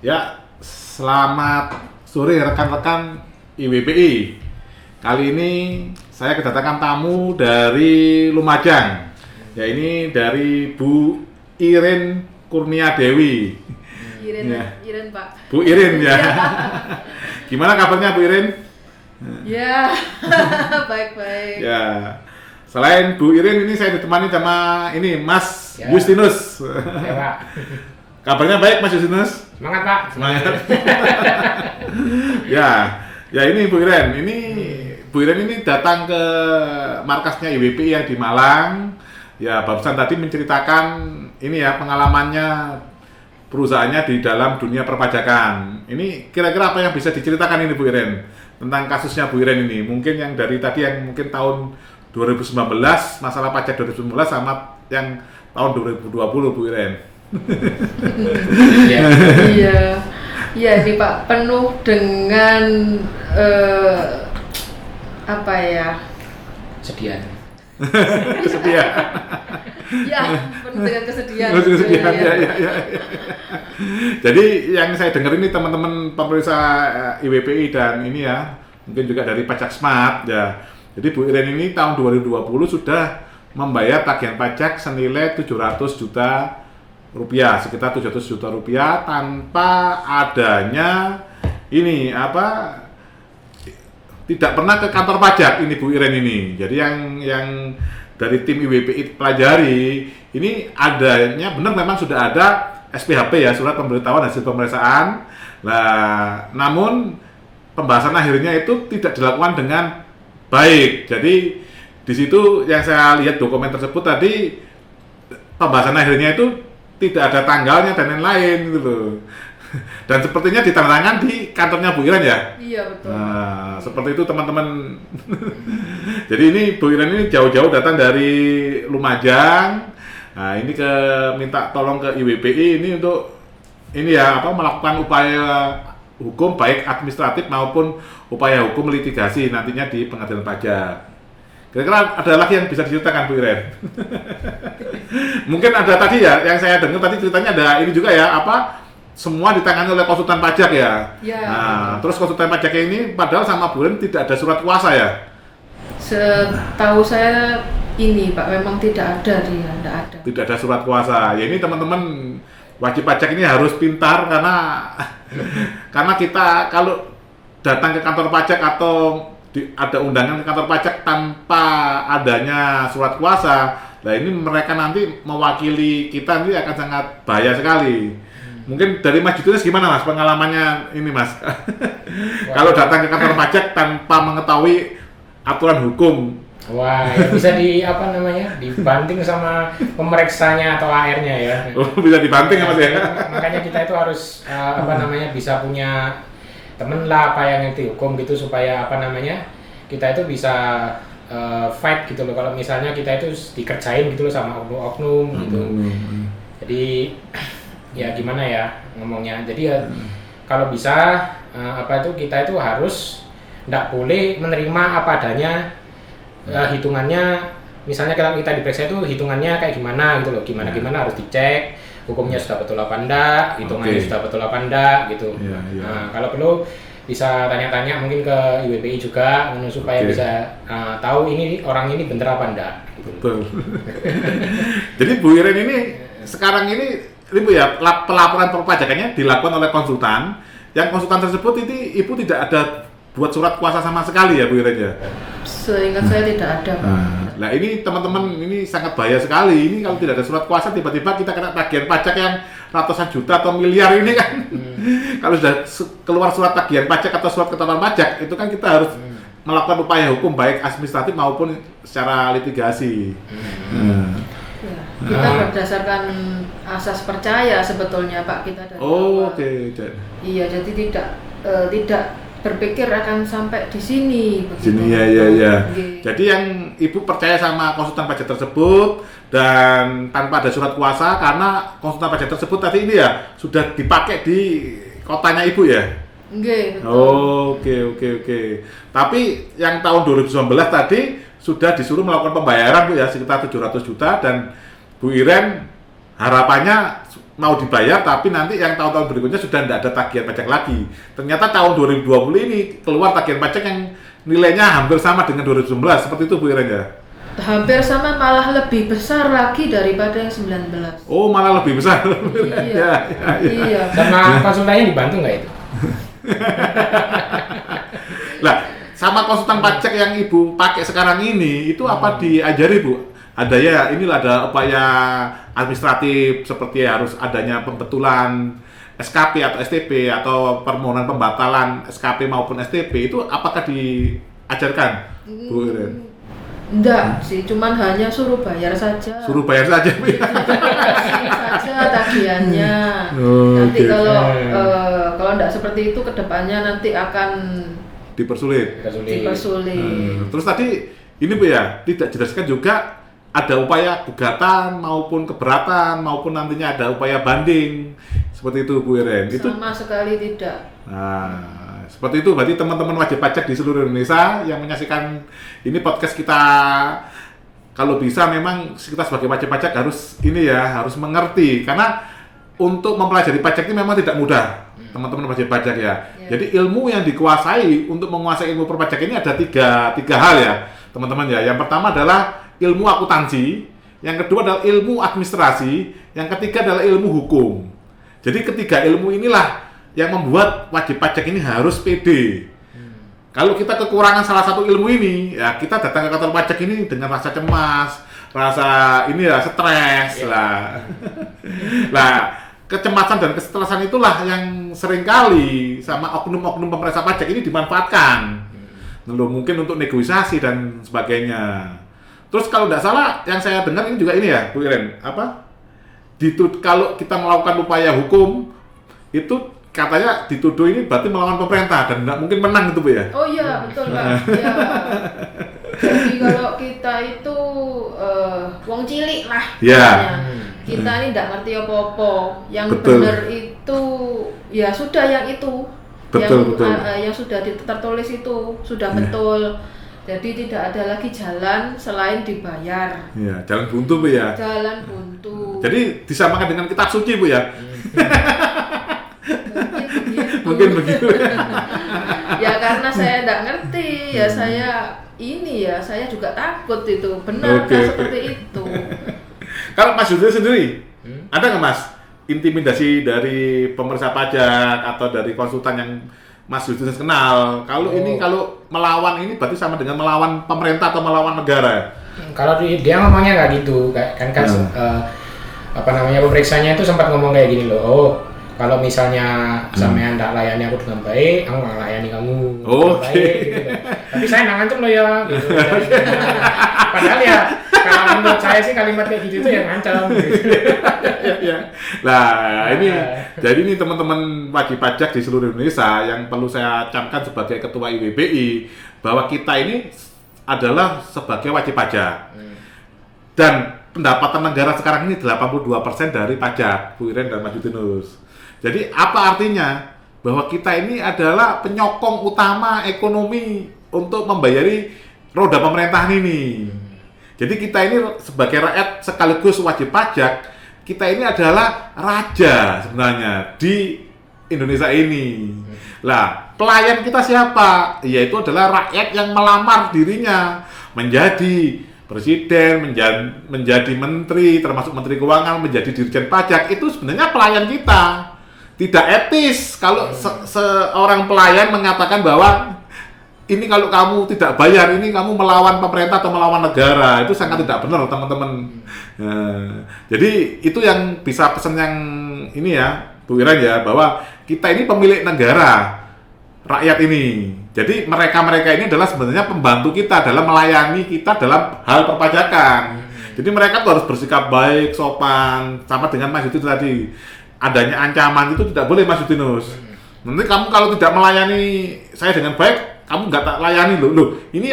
Ya, selamat sore rekan-rekan IWPI. Kali ini saya kedatangan tamu dari Lumajang. Ya, ini dari Bu Irin Kurnia Dewi. Irin, Ya. Irin Pak. Bu Irin ya. Gimana kabarnya Bu Irin? Ya, baik-baik. Ya. Selain Bu Irin ini saya ditemani sama ini Mas Ya. Justinus. Ya Pak, Kabarnya baik Mas Justinus? semangat Pak. Semangat. ya ini Bu Iren. Bu Iren ini datang ke markasnya IWPI yang di Malang. Ya, barusan tadi menceritakan ini ya pengalamannya perusahaannya di dalam dunia perpajakan. Ini kira-kira apa yang bisa diceritakan ini Bu Iren tentang kasusnya Bu Iren ini? Mungkin yang dari tadi yang mungkin tahun 2019 masalah pajak 2019 sama yang tahun 2020 Bu Iren. Ya. Iya sih Pak, penuh dengan apa ya? Sedian. Kesedihan. Ya, penuh dengan kesedihan. Kesedihan, Iya. ya. Jadi yang saya dengar ini teman-teman pemirsa IWPI dan ini ya, mungkin juga dari Pajak Smart ya. Jadi Bu Iren ini tahun 2020 sudah membayar tagihan pajak senilai 700 juta rupiah, sekitar 700 juta rupiah tanpa adanya ini apa, tidak pernah ke kantor pajak ini Bu Iren ini. Jadi yang dari tim IWPI pelajari ini adanya benar memang sudah ada SPHP ya, surat pemberitahuan hasil pemeriksaan. Nah, namun pembahasan akhirnya itu tidak dilakukan dengan baik. Jadi di situ yang saya lihat dokumen tersebut tadi pembahasan akhirnya itu tidak ada tanggalnya dan lain-lain gitu loh. Dan sepertinya ditandatangan di kantornya Bu Iren ya? Iya, betul. Nah, seperti itu teman-teman. Jadi ini Bu Iren ini jauh-jauh datang dari Lumajang. Nah, ini minta tolong ke IWPI ini untuk ini ya apa melakukan upaya hukum baik administratif maupun upaya hukum litigasi nantinya di pengadilan pajak. Kira-kira ada lagi yang bisa diceritakan Bu Iren? Mungkin ada tadi ya, yang saya dengar tadi ceritanya ada ini juga ya, apa semua ditangani oleh konsultan pajak ya. Ya. Nah, terus konsultan pajaknya ini padahal sama Bu Iren tidak ada surat kuasa ya? Setahu saya ini Pak, memang tidak ada dia, tidak ada. Tidak ada surat kuasa. Ya ini teman-teman wajib pajak ini harus pintar karena kita kalau datang ke kantor pajak atau ada undangan ke kantor pajak tanpa adanya surat kuasa, nah ini mereka nanti mewakili kita ini akan sangat bahaya sekali. Mungkin dari Mas Justinus gimana Mas pengalamannya ini Mas? Kalau datang ke kantor pajak tanpa mengetahui aturan hukum. Wah, ya bisa dibanting sama pemeriksanya atau AR-nya ya. Oh, bisa dibanting ya Mas ya? Makanya kita itu harus bisa punya temen lah apa yang ngerti hukum gitu supaya kita itu bisa fight gitu loh kalau misalnya kita itu dikerjain gitu loh sama oknum-oknum gitu. Jadi ya gimana ya ngomongnya. Jadi ya kalau bisa kita itu harus nggak boleh menerima apa adanya. Hitungannya misalnya kita diperiksa itu hitungannya kayak gimana gitu loh, gimana harus dicek hukumnya sudah betul apa enggak, hitungannya sudah betul apa enggak gitu. Nah, kalau perlu bisa tanya-tanya mungkin ke IWPI juga supaya bisa tahu ini orang ini bener apa enggak gitu. Betul. Jadi Bu Iren ini sekarang ini Bu ya pelaporan perpajakannya dilakukan oleh konsultan. Yang konsultan tersebut ini Ibu tidak ada buat surat kuasa sama sekali ya Bu Iren ya? Seingat saya tidak ada Pak. Nah ini teman-teman ini sangat bahaya sekali. Ini kalau tidak ada surat kuasa tiba-tiba kita kena tagihan pajak yang ratusan juta atau miliar ini kan. Kalau sudah keluar surat tagihan pajak atau surat ketetapan pajak itu kan kita harus melakukan upaya hukum baik administratif maupun secara litigasi. Ya, kita berdasarkan asas percaya sebetulnya Pak kita dari awal. Oke. Iya, jadi tidak berpikir akan sampai di sini. Sini ya. Jadi yang Ibu percaya sama konsultan pajak tersebut dan tanpa ada surat kuasa karena konsultan pajak tersebut tadi ini ya sudah dipakai di kotanya Ibu ya? Nggih, betul. Oke. Tapi yang tahun 2019 tadi sudah disuruh melakukan pembayaran Bu ya sekitar 700 juta dan Bu Iren harapannya mau dibayar, tapi nanti yang tahun-tahun berikutnya sudah tidak ada tagihan pajak lagi. Ternyata tahun 2020 ini keluar tagihan pajak yang nilainya hampir sama dengan 2019, seperti itu Bu Iren ya? Hampir sama, malah lebih besar lagi daripada yang 19. Oh, malah lebih besar. Iya. Iya. Sama konsultannya dibantu nggak itu? Lah, sama konsultan pajak yang Ibu pakai sekarang ini, itu apa diajari Bu? Ada ya, inilah ada upaya administratif seperti harus adanya pembetulan SKP atau STP atau permohonan pembatalan SKP maupun STP, itu apakah diajarkan Bu Iren? Enggak sih, cuman hanya suruh bayar saja. Suruh bayar saja Bu ya? saja tagihannya. Nanti kalau enggak seperti itu kedepannya nanti akan dipersulit. Terus tadi ini Bu ya, tidak jelaskan juga ada upaya gugatan maupun keberatan maupun nantinya ada upaya banding seperti itu Bu Iren. Sama sekali tidak. Nah, seperti itu berarti teman-teman wajib pajak di seluruh Indonesia yang menyaksikan ini podcast kita, kalau bisa memang kita sebagai wajib pajak harus ini ya, harus mengerti, karena untuk mempelajari pajak ini memang tidak mudah teman-teman wajib pajak ya. Jadi ilmu yang dikuasai untuk menguasai ilmu perpajak ini ada tiga hal ya teman-teman ya. Yang pertama adalah ilmu akuntansi, yang kedua adalah ilmu administrasi, yang ketiga adalah ilmu hukum. Jadi ketiga ilmu inilah yang membuat wajib pajak ini harus pede. Kalau kita kekurangan salah satu ilmu ini, ya kita datang ke kantor pajak ini dengan rasa cemas, rasa ini ya stres lah. Nah, kecemasan dan kesetresan itulah yang seringkali sama oknum-oknum pemeriksa pajak ini dimanfaatkan. Lalu mungkin untuk negosiasi dan sebagainya. Terus kalau tidak salah, yang saya dengar ini juga ini ya, Bu Iren, kalau kita melakukan upaya hukum, itu katanya dituduh ini berarti melawan pemerintah dan tidak mungkin menang itu Bu ya? Oh iya, betul Pak. Ya. Jadi kalau kita itu wong cilik lah, kita ini tidak ngerti apa-apa. Yang benar itu ya sudah yang itu, betul. Yang sudah tertulis itu sudah betul. Jadi tidak ada lagi jalan selain dibayar. Iya, jalan buntu Bu ya. Jalan buntu. Jadi disamakan dengan kitab suci Bu ya. Mungkin begitu. Ya karena saya tidak ngerti, ya saya juga takut itu. Benar seperti itu. Kalau Mas Yudhil sendiri, ada nggak Mas intimidasi dari pemeriksa pajak atau dari konsultan yang Mas Yudhil kenal? Kalau ini kalau melawan ini berarti sama dengan melawan pemerintah atau melawan negara? Kalau dia ngomongnya nggak gitu, kan pemeriksanya itu sempat ngomong kayak gini loh. Oh, kalau misalnya sampean tak layani aku dengan baik, aku nggak layani kamu dengan baik. Gitu. Tapi saya nggak ngancem loh ya. Gitu. Padahal ya kalau menurut saya sih kalimat kayak gitu itu yang ngancem. Gitu. Nah, jadi ini teman-teman wajib pajak di seluruh Indonesia yang perlu saya camkan sebagai ketua IWPI bahwa kita ini adalah sebagai wajib pajak. Dan pendapatan negara sekarang ini 82% dari pajak, Bu Iren dan Mas Yudhinus. Jadi apa artinya? Bahwa kita ini adalah penyokong utama ekonomi untuk membayari roda pemerintahan ini. Jadi kita ini sebagai rakyat sekaligus wajib pajak, kita ini adalah raja sebenarnya di Indonesia ini. Lah, pelayan kita siapa? Yaitu adalah rakyat yang melamar dirinya menjadi presiden, menjadi menteri, termasuk menteri keuangan, menjadi dirjen pajak. Itu sebenarnya pelayan kita. Tidak etis kalau seorang pelayan mengatakan bahwa ini kalau kamu tidak bayar, ini kamu melawan pemerintah atau melawan negara. Itu sangat tidak benar, teman-teman. Jadi itu yang bisa pesan yang ini ya, Bu Iren ya, bahwa kita ini pemilik negara, rakyat ini. Jadi mereka-mereka ini adalah sebenarnya pembantu kita dalam melayani kita dalam hal perpajakan. Jadi mereka tuh harus bersikap baik, sopan, sama dengan Mas Yudhinus tadi. Adanya ancaman itu tidak boleh Mas Yudhinus. Nanti kamu kalau tidak melayani saya dengan baik, kamu nggak tak layani loh. Ini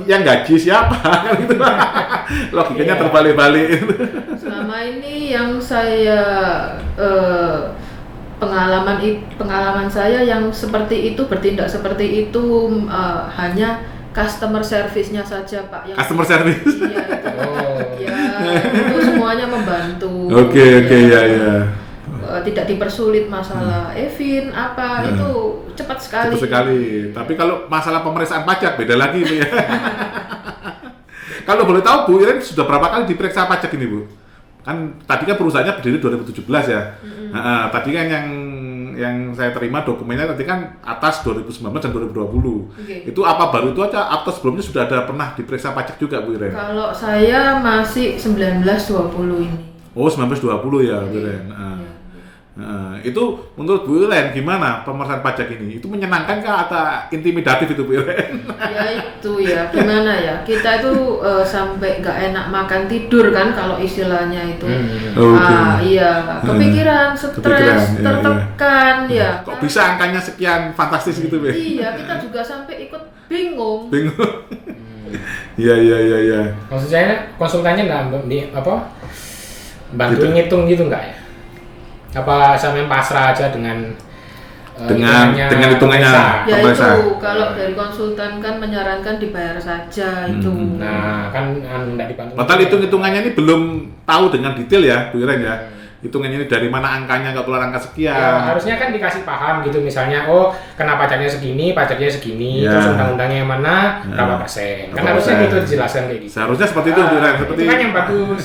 yang gaji siapa? Gitu. Logikanya terbalik-balik. Selama ini yang saya pengalaman saya yang seperti itu, bertindak seperti itu hanya customer service-nya saja Pak. Yang customer service? Iya itu. Itu semuanya membantu. Oke, ya. tidak dipersulit masalah Evin itu cepat sekali. Cepat sekali. Tapi kalau masalah pemeriksaan pajak beda lagi Bu ya. Kalau boleh tahu Bu Iren sudah berapa kali diperiksa pajak ini Bu? Kan tadi kan perusahaannya berdiri 2017 ya. Tadi kan yang saya terima dokumennya tadi kan atas 2019 dan 2020. Okay. Itu apa baru itu aja atau sebelumnya sudah ada pernah diperiksa pajak juga Bu Iren? Kalau saya masih 1920 ini. Oh 1920 ya Bu Iren. Itu menurut Bu Iren gimana pemeriksaan pajak ini? Itu menyenangkan kah atau intimidatif itu Bu Iren? Ya itu ya, gimana ya? Kita itu sampai nggak enak makan tidur kan kalau istilahnya itu. Iya, kepikiran, stres, tertekan ya. Kok bisa angkanya sekian fantastis gitu Bu? Iya, kita juga sampai ikut bingung. Iya. Maksud saya konsultannya nggak bantu gitu. Ngitung gitu nggak ya? Apa sampai pasrah aja dengan hitungannya ya itu kalau dari konsultan kan menyarankan dibayar saja itu. Nah kan nggak dibantu. Padahal hitungannya ini belum tahu dengan detail ya Bu Iren ya. Hitungannya ini dari mana angkanya, nggak keluar angka sekian. Ya, harusnya kan dikasih paham gitu misalnya, oh kena pajaknya segini, terus undang-undangnya yang mana, berapa persen. Kan harusnya gitu dijelaskan kayak gitu. Seharusnya seperti itu Bu Iren, seperti itu kan yang bagus.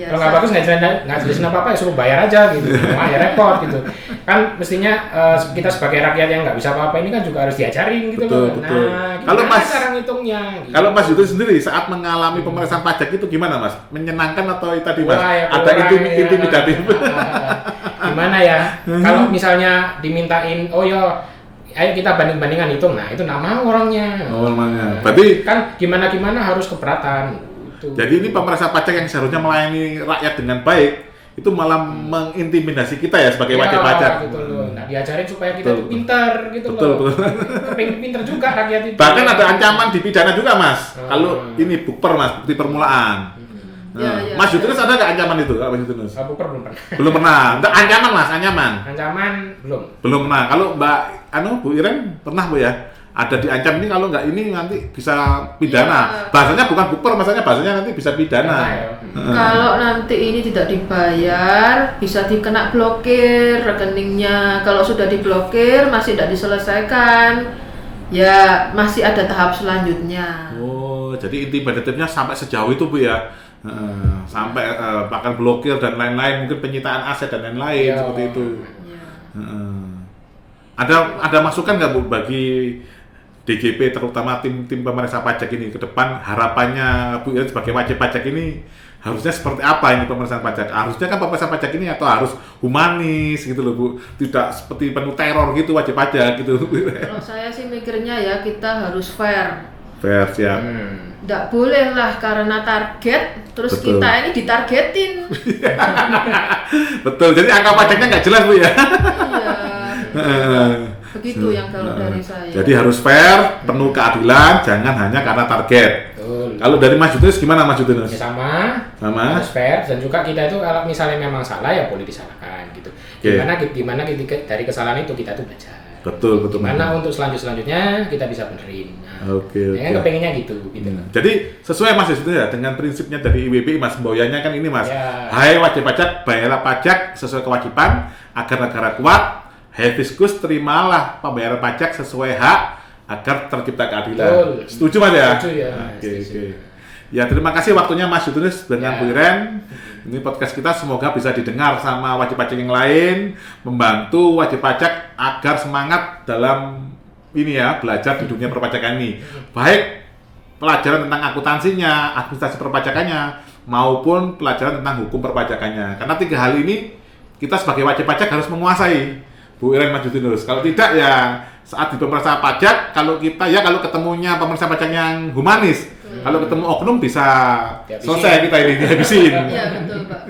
Kalau nggak bagus nggak jelasin apa-apa ya suruh bayar aja gitu, ya repot gitu. Kan mestinya kita sebagai rakyat yang nggak bisa apa-apa ini kan juga harus diajarin gitu loh. Nah, kalau Mas cara ngitungnya? Gitu. Kalau Mas Yudin sendiri saat mengalami pemeriksaan pajak itu gimana Mas? Menyenangkan atau tadi Mas? Ya, ada intimidatif? Gimana ya? Kalau misalnya dimintain, ayo kita banding-bandingan hitung, nah itu nama orangnya. Berarti kan gimana harus keberatan. Jadi ini pemeriksaan pajak yang seharusnya melayani rakyat dengan baik itu malah mengintimidasi kita ya sebagai wajib pajak. Gitu loh. Nah, diajarin supaya kita tuh pintar gitu loh. Pengen pintar juga rakyat itu. Bahkan ada ancaman dipidana juga Mas. Kalau ini bukper Mas, bukti permulaan. Mas Yudinus ada nggak ancaman itu? Mas Yudinus? Bukper belum pernah. Belum pernah. Ancaman Mas, ancaman. Ancaman belum. Belum pernah. Kalau Mbak Bu Iren pernah Bu ya? Ada diancam ini kalau nggak ini nanti bisa pidana. Bahasanya bukan bukper, bahasanya nanti bisa pidana. Kalau nanti ini tidak dibayar, bisa dikena blokir rekeningnya. Kalau sudah diblokir masih tidak diselesaikan, ya masih ada tahap selanjutnya. Oh, jadi intimidatifnya sampai sejauh itu Bu ya? Sampai bahkan blokir dan lain-lain, mungkin penyitaan aset dan lain-lain seperti itu. Ada masukan nggak Bu bagi DJP terutama tim pemeriksa pajak ini ke depan, harapannya Bu Iren sebagai wajib pajak ini harusnya seperti apa ini pemeriksaan pajak? Harusnya kan pemeriksaan pajak ini atau harus humanis gitu loh Bu, tidak seperti penuh teror gitu wajib pajak gitu. Kalau saya sih mikirnya ya kita harus fair. Fair siap. Nggak boleh lah karena target terus betul. Kita ini ditargetin. Betul, jadi angka pajaknya nggak jelas Bu ya. Iya. Begitu yang kalau dari saya. Jadi harus fair, penuh keadilan, jangan hanya karena target. Betul. Kalau dari Mas Yudinus gimana Mas Yudinus? Ya sama. Harus fair dan juga kita itu kalau misalnya memang salah ya boleh disalahkan gitu. Gimana dari kesalahan itu kita tuh belajar. Betul. Gimana untuk selanjutnya kita bisa benerin. Oke. Kepengennya gitu. Jadi sesuai Mas Yudinus ya dengan prinsipnya dari IWPI Mas Mboyanya kan ini Mas. Ya. Hai wajib pajak, bayarlah pajak sesuai kewajiban agar negara kuat. Hai fiskus, terimalah pembayaran pajak sesuai hak agar tercipta keadilan. Setuju Mas ya? Setuju ya. Oke. Ya terima kasih waktunya Mas Yudinus dengan Bu Iren. Ini podcast kita semoga bisa didengar sama wajib pajak yang lain, membantu wajib pajak agar semangat dalam ini ya belajar di dunia perpajakan ini. Baik pelajaran tentang akuntansinya, administrasi perpajakannya, maupun pelajaran tentang hukum perpajakannya. Karena 3 hal ini kita sebagai wajib pajak harus menguasai. Bu Iren Mas Yudinus. Kalau tidak ya saat di pemeriksaan pajak, kalau ketemunya pemeriksaan pajak yang humanis, kalau ketemu oknum bisa selesai kita ini dihabisin. Iya betul Pak.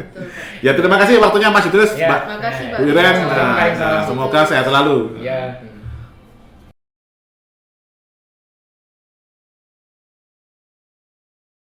Ya terima kasih waktunya Mas Yudinus, Terima kasih Pak. Bu Iren, semoga sehat selalu. Ya.